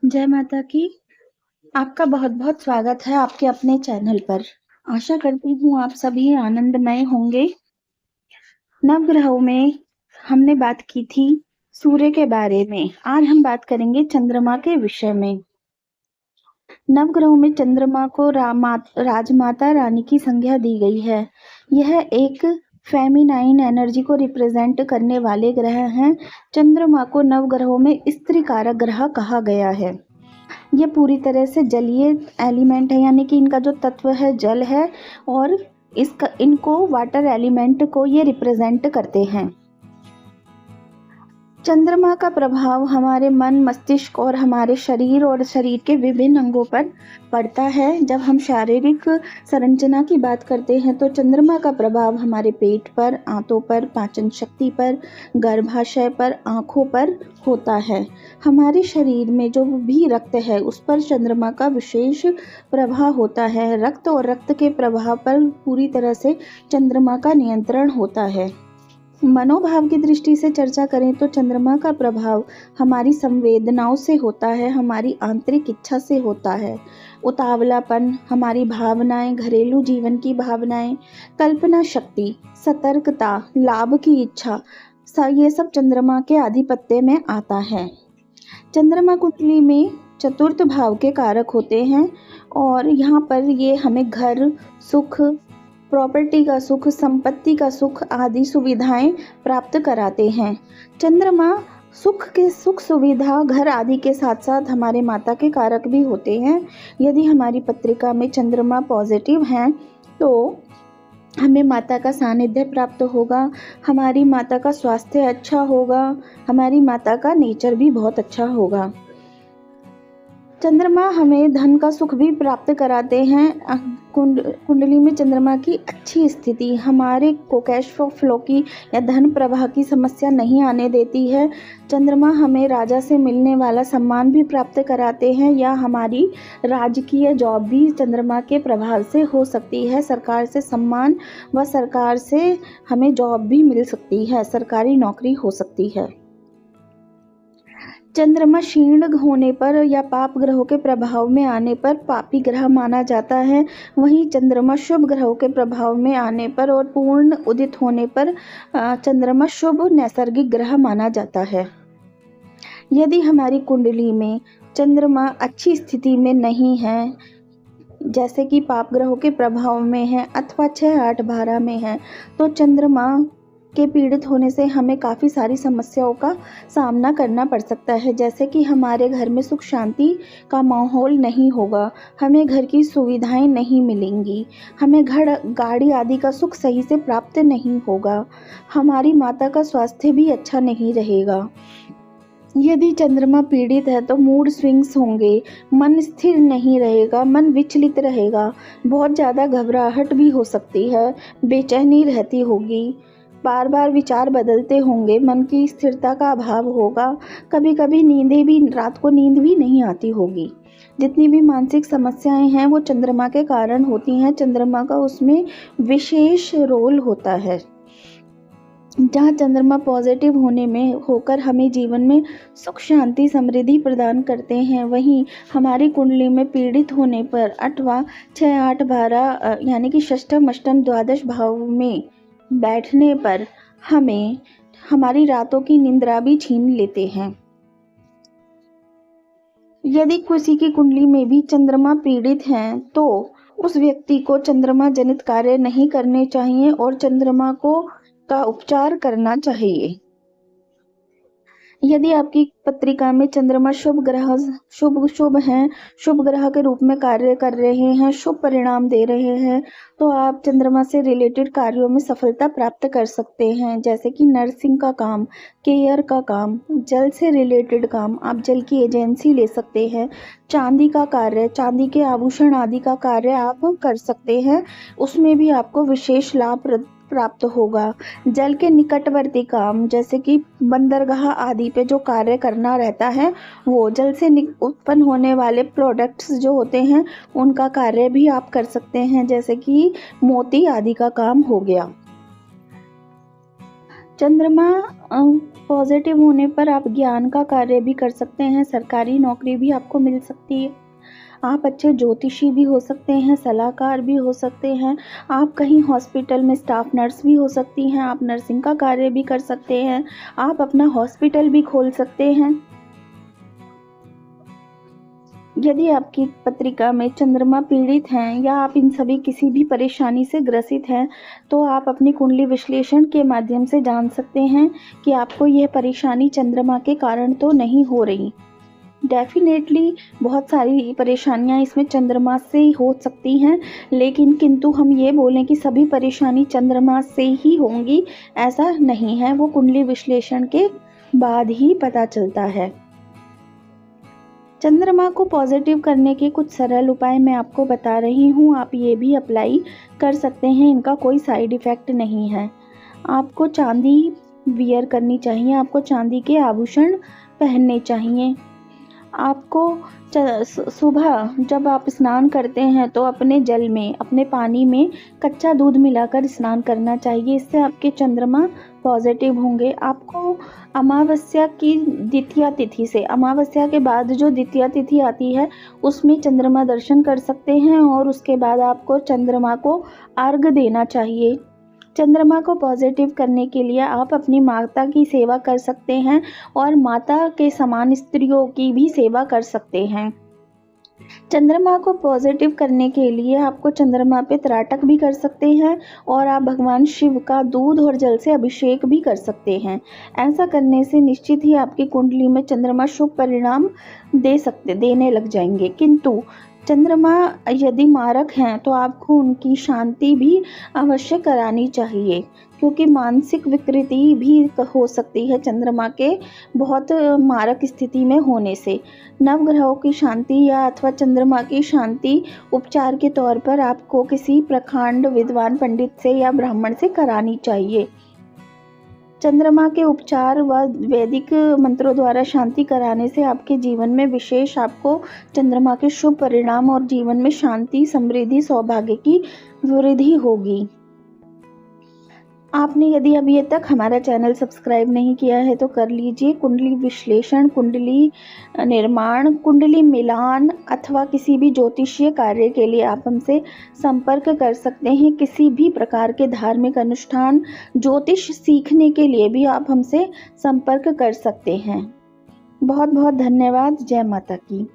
जय माता की। आपका बहुत-बहुत स्वागत है आपके अपने चैनल पर। आशा करती हूँ आप सभी आनंदमय होंगे। नवग्रहों में हमने बात की थी सूर्य के बारे में। आज हम बात करेंगे चंद्रमा के विषय में। नवग्रहों में चंद्रमा को राजमाता रानी की संज्ञा दी गई है। यह एक फेमिनाइन एनर्जी को रिप्रेजेंट करने वाले ग्रह हैं। चंद्रमा को नवग्रहों में स्त्री कारक ग्रह कहा गया है। ये पूरी तरह से जलीय एलिमेंट है, यानी कि इनका जो तत्व है जल है और इनको वाटर एलिमेंट को ये रिप्रेजेंट करते हैं। चंद्रमा का प्रभाव हमारे मन, मस्तिष्क और हमारे शरीर और शरीर के विभिन्न अंगों पर पड़ता है। जब हम शारीरिक संरचना की बात करते हैं तो चंद्रमा का प्रभाव हमारे पेट पर, आंतों पर, पाचन शक्ति पर, गर्भाशय पर, आँखों पर होता है। हमारे शरीर में जो भी रक्त है उस पर चंद्रमा का विशेष प्रभाव होता है। रक्त और रक्त के प्रभाव पर पूरी तरह से चंद्रमा का नियंत्रण होता है। मनोभाव की दृष्टि से चर्चा करें तो चंद्रमा का प्रभाव हमारी संवेदनाओं से होता है, हमारी आंतरिक इच्छा से होता है। उतावलापन, हमारी भावनाएं, घरेलू जीवन की भावनाएं, कल्पना शक्ति, सतर्कता, लाभ की इच्छा, ये सब चंद्रमा के आधिपत्य में आता है। चंद्रमा कुंडली में चतुर्थ भाव के कारक होते हैं और यहाँ पर ये हमें घर, सुख, प्रॉपर्टी का सुख, संपत्ति का सुख आदि सुविधाएं प्राप्त कराते हैं। चंद्रमा सुख सुविधा, घर आदि के साथ साथ हमारे माता के कारक भी होते हैं। यदि हमारी पत्रिका में चंद्रमा पॉजिटिव हैं तो हमें माता का सानिध्य प्राप्त होगा, हमारी माता का स्वास्थ्य अच्छा होगा, हमारी माता का नेचर भी बहुत अच्छा होगा। चंद्रमा हमें धन का सुख भी प्राप्त कराते हैं। कुंडली में चंद्रमा की अच्छी स्थिति हमारे को कैश फ्लो की या धन प्रवाह की समस्या नहीं आने देती है। चंद्रमा हमें राजा से मिलने वाला सम्मान भी प्राप्त कराते हैं या हमारी राजकीय जॉब भी चंद्रमा के प्रभाव से हो सकती है। सरकार से सम्मान व सरकार से हमें जॉब भी मिल सकती है, सरकारी नौकरी हो सकती है। चंद्रमा क्षीण होने पर या पाप ग्रहों के प्रभाव में आने पर पापी ग्रह माना जाता है। वहीं चंद्रमा शुभ ग्रहों के प्रभाव में आने पर और पूर्ण उदित होने पर चंद्रमा शुभ नैसर्गिक ग्रह माना जाता है। यदि हमारी कुंडली में चंद्रमा अच्छी स्थिति में नहीं है, जैसे कि पाप ग्रहों के प्रभाव में है अथवा 6, 8, 12 में है, तो चंद्रमा के पीड़ित होने से हमें काफ़ी सारी समस्याओं का सामना करना पड़ सकता है। जैसे कि हमारे घर में सुख शांति का माहौल नहीं होगा, हमें घर की सुविधाएं नहीं मिलेंगी, हमें घर गाड़ी आदि का सुख सही से प्राप्त नहीं होगा, हमारी माता का स्वास्थ्य भी अच्छा नहीं रहेगा। यदि चंद्रमा पीड़ित है तो मूड स्विंग्स होंगे, मन स्थिर नहीं रहेगा, मन विचलित रहेगा, बहुत ज़्यादा घबराहट भी हो सकती है, बेचैनी रहती होगी, बार बार विचार बदलते होंगे, मन की स्थिरता का अभाव होगा, कभी कभी रात को नींद भी नहीं आती होगी। जितनी भी मानसिक समस्याएं हैं वो चंद्रमा के कारण होती हैं। चंद्रमा का उसमें विशेष रोल होता है। जहाँ चंद्रमा पॉजिटिव होने में होकर हमें जीवन में सुख शांति समृद्धि प्रदान करते हैं, वहीं हमारी कुंडली में पीड़ित होने पर अथवा 6, 8, 12 यानी कि षष्ठम, अष्टम, द्वादश भाव में बैठने पर हमें हमारी रातों की निंद्रा भी छीन लेते हैं। यदि किसी की कुंडली में भी चंद्रमा पीड़ित हैं तो उस व्यक्ति को चंद्रमा जनित कार्य नहीं करने चाहिए और चंद्रमा का उपचार करना चाहिए। यदि आपकी पत्रिका में चंद्रमा शुभ हैं, शुभ ग्रह के रूप में कार्य कर रहे हैं, शुभ परिणाम दे रहे हैं, तो आप चंद्रमा से रिलेटेड कार्यों में सफलता प्राप्त कर सकते हैं। जैसे कि नर्सिंग का काम, केयर का काम, जल से रिलेटेड काम, आप जल की एजेंसी ले सकते हैं। चांदी का कार्य, चांदी के आभूषण आदि का कार्य आप कर सकते हैं, उसमें भी आपको विशेष लाभ प्राप्त होगा। जल के निकटवर्ती काम, जैसे कि बंदरगाह आदि पे जो कार्य करना रहता है, वो जल से उत्पन्न होने वाले प्रोडक्ट्स जो होते हैं उनका कार्य भी आप कर सकते हैं, जैसे कि मोती आदि का काम हो गया। चंद्रमा पॉजिटिव होने पर आप ज्ञान का कार्य भी कर सकते हैं, सरकारी नौकरी भी आपको मिल सकती है, आप अच्छे ज्योतिषी भी हो सकते हैं, सलाहकार भी हो सकते हैं, आप कहीं हॉस्पिटल में स्टाफ नर्स भी हो सकती हैं, आप नर्सिंग का कार्य भी कर सकते हैं, आप अपना हॉस्पिटल भी खोल सकते हैं। यदि आपकी पत्रिका में चंद्रमा पीड़ित हैं या आप इन सभी किसी भी परेशानी से ग्रसित हैं, तो आप अपनी कुंडली विश्लेषण के माध्यम से जान सकते हैं कि आपको यह परेशानी चंद्रमा के कारण तो नहीं हो रही। डेफिनेटली बहुत सारी परेशानियां इसमें चंद्रमा से हो सकती हैं, लेकिन किंतु हम ये बोलें कि सभी परेशानी चंद्रमा से ही होंगी, ऐसा नहीं है। वो कुंडली विश्लेषण के बाद ही पता चलता है। चंद्रमा को पॉजिटिव करने के कुछ सरल उपाय मैं आपको बता रही हूँ, आप ये भी अप्लाई कर सकते हैं, इनका कोई साइड इफ़ेक्ट नहीं है। आपको चांदी वियर करनी चाहिए, आपको चांदी के आभूषण पहनने चाहिए। आपको सुबह जब आप स्नान करते हैं तो अपने जल में, अपने पानी में कच्चा दूध मिलाकर स्नान करना चाहिए, इससे आपके चंद्रमा पॉजिटिव होंगे। आपको अमावस्या की द्वितीया तिथि से, अमावस्या के बाद जो द्वितीया तिथि आती है उसमें चंद्रमा दर्शन कर सकते हैं और उसके बाद आपको चंद्रमा को अर्घ देना चाहिए। चंद्रमा को पॉजिटिव करने के लिए आप अपनी माता की सेवा कर सकते हैं और माता के समान स्त्रियों की भी सेवा कर सकते हैं। चंद्रमा को पॉजिटिव करने के लिए आपको चंद्रमा पे त्राटक भी कर सकते हैं और आप भगवान शिव का दूध और जल से अभिषेक भी कर सकते हैं। ऐसा करने से निश्चित ही आपकी कुंडली में चंद्रमा शुभ परिणाम देने लग जाएंगे। किंतु चंद्रमा यदि मारक हैं तो आपको उनकी शांति भी अवश्य करानी चाहिए, क्योंकि मानसिक विकृति भी हो सकती है चंद्रमा के बहुत मारक स्थिति में होने से। नवग्रहों की शांति या अथवा चंद्रमा की शांति उपचार के तौर पर आपको किसी प्रखंड विद्वान पंडित से या ब्राह्मण से करानी चाहिए। चंद्रमा के उपचार व वैदिक मंत्रों द्वारा शांति कराने से आपके जीवन में विशेष आपको चंद्रमा के शुभ परिणाम और जीवन में शांति, समृद्धि, सौभाग्य की वृद्धि होगी। आपने यदि अभी तक हमारा चैनल सब्सक्राइब नहीं किया है तो कर लीजिए। कुंडली विश्लेषण, कुंडली निर्माण, कुंडली मिलान अथवा किसी भी ज्योतिषीय कार्य के लिए आप हमसे संपर्क कर सकते हैं। किसी भी प्रकार के धार्मिक अनुष्ठान, ज्योतिष सीखने के लिए भी आप हमसे संपर्क कर सकते हैं। बहुत बहुत धन्यवाद। जय माता की।